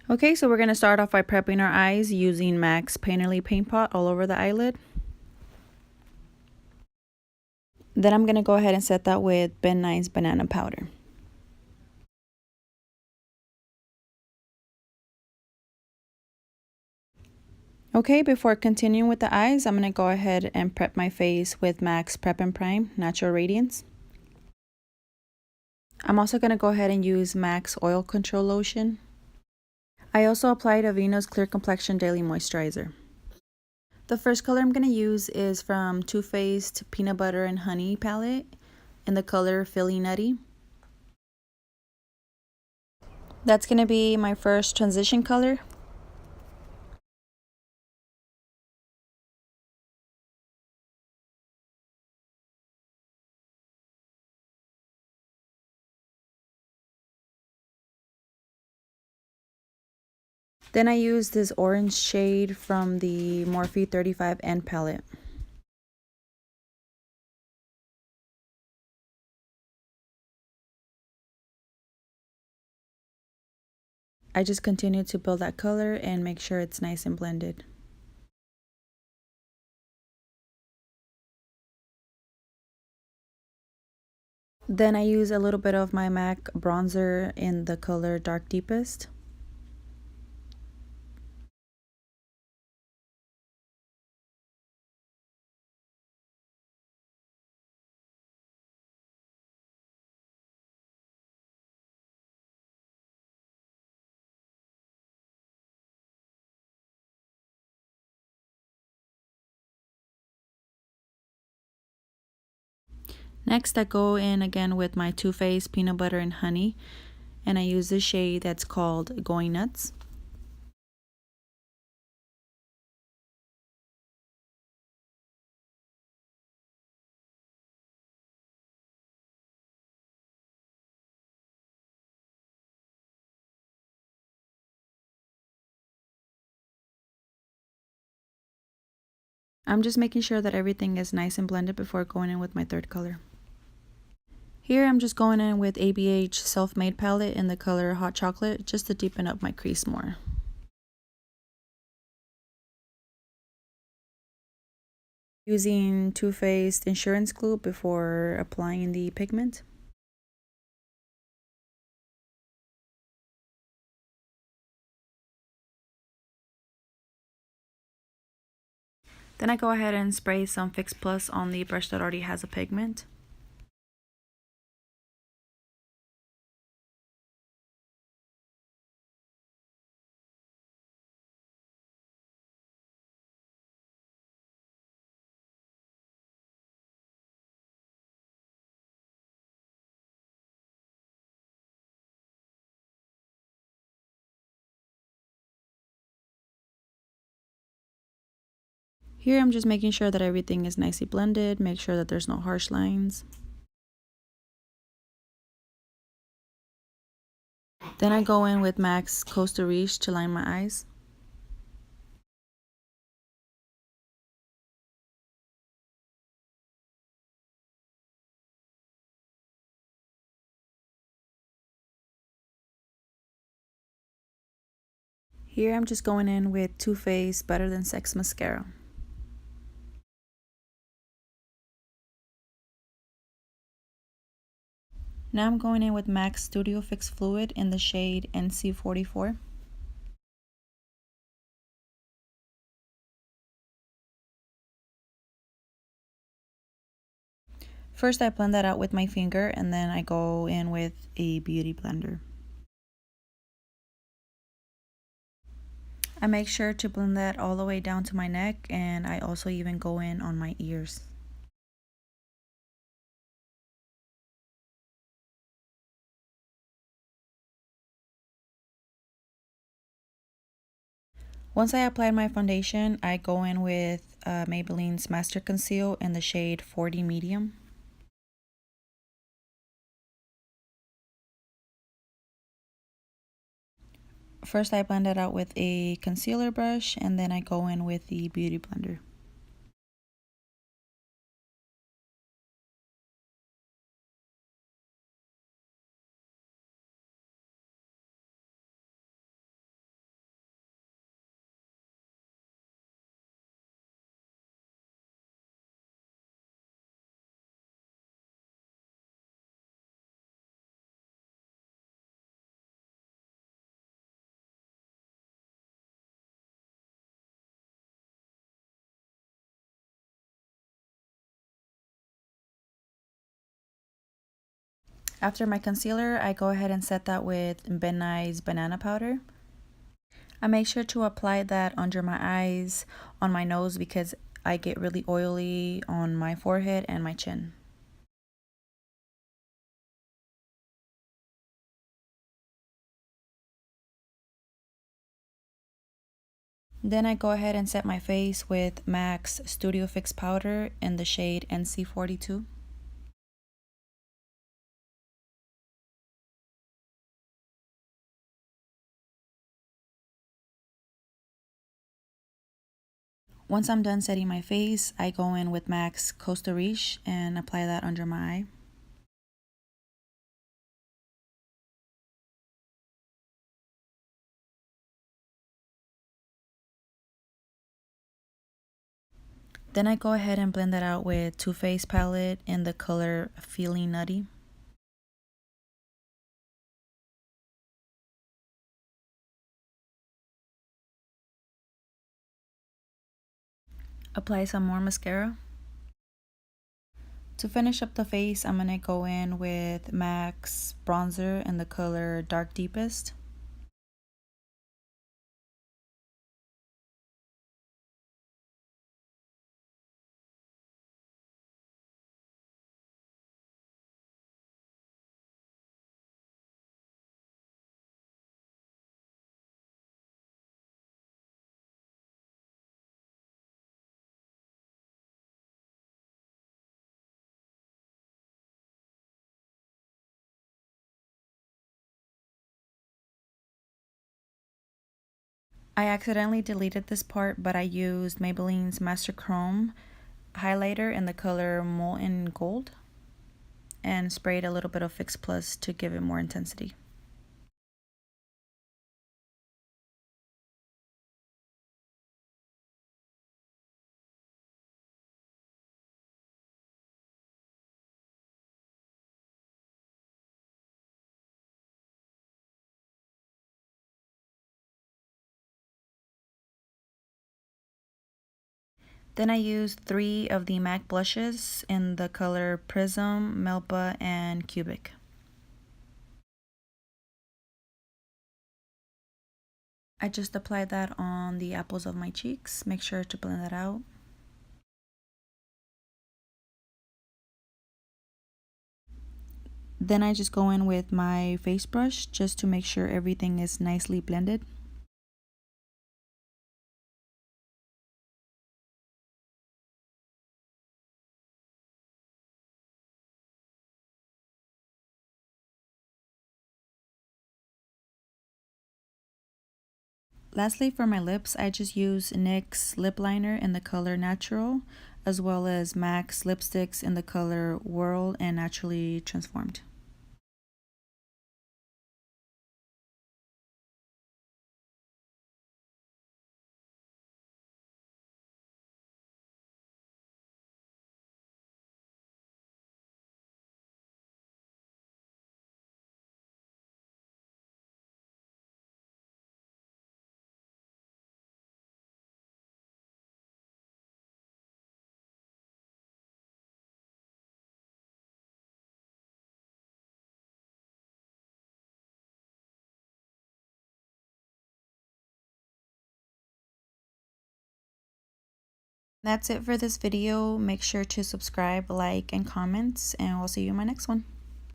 Okay, so we're going to start off by prepping our eyes using MAC's Painterly Paint Pot all over the eyelid. Then I'm going to go ahead and set that with Benye's banana powder. Okay, before continuing with the eyes, I'm going to go ahead and prep my face with MAC's Prep+Prime Natural Radiance. I'm also going to go ahead and use MAC's Oil Control Lotion. I also applied Aveno's Clear Complexion Daily Moisturizer. The first color I'm going to use is from Too Faced Peanut Butter and Honey palette in the color Feelin Nutty. That's going to be my first transition color. Then I use this orange shade from the Morphe N35 palette. I just continue to build that color and make sure it's nice and blended. Then I use a little bit of my MAC bronzer in the color Dark Deepest. Next, I go in again with my Too Faced Peanut Butter and Honey, and I use the shade that's called Going Nuts. I'm just making sure that everything is nice and blended before going in with my third color. Here I'm just going in with ABH Self Made palette in the color Hot Chocolate just to deepen up my crease more. Using Too Faced Insurance Glue before applying the pigment. Then I go ahead and spray some Fix Plus on the brush that already has a pigment. Here I'm just making sure that everything is nicely blended, make sure that there's no harsh lines. Then I go in with MAC's Costa Riche to line my eyes. Here I'm just going in with Too Faced Better Than Sex mascara. Now I'm going in with MAC's Studio Fix Fluid in the shade NC44. First I blend that out with my finger and then I go in with a beauty blender. I make sure to blend that all the way down to my neck, and I also even go in on my ears. Once I applied my foundation, I go in with Maybelline's Master Conceal in the shade 40 Medium. First I blend it out with a concealer brush and then I go in with the beauty blender. After my concealer, I go ahead and set that with Benye's banana powder. I make sure to apply that under my eyes, on my nose, because I get really oily on my forehead and my chin. Then I go ahead and set my face with MAC's Studio Fix powder in the shade NC42. Once I'm done setting my face, I go in with MAC's Costa Riche and apply that under my eye. Then I go ahead and blend that out with Too Faced palette in the color Feeling Nutty. Apply some more mascara. To finish up the face, I'm going to go in with MAC's bronzer in the color Dark Deepest. I accidentally deleted this part, but I used Maybelline's Master Chrome highlighter in the color Molten Gold and sprayed a little bit of Fix Plus to give it more intensity. Then I used 3 of the MAC blushes in the color Prism, Melba, and Cubic. I just applied that on the apples of my cheeks. Make sure to blend that out. Then I just go in with my face brush just to make sure everything is nicely blended. Lastly, for my lips, I just use NYX's lip liner in the color Natural, as well as MAC's lipsticks in the color Whirl Naturally Transformed. That's it for this video. Make sure to subscribe, like, and comment, and we'll see you in my next one.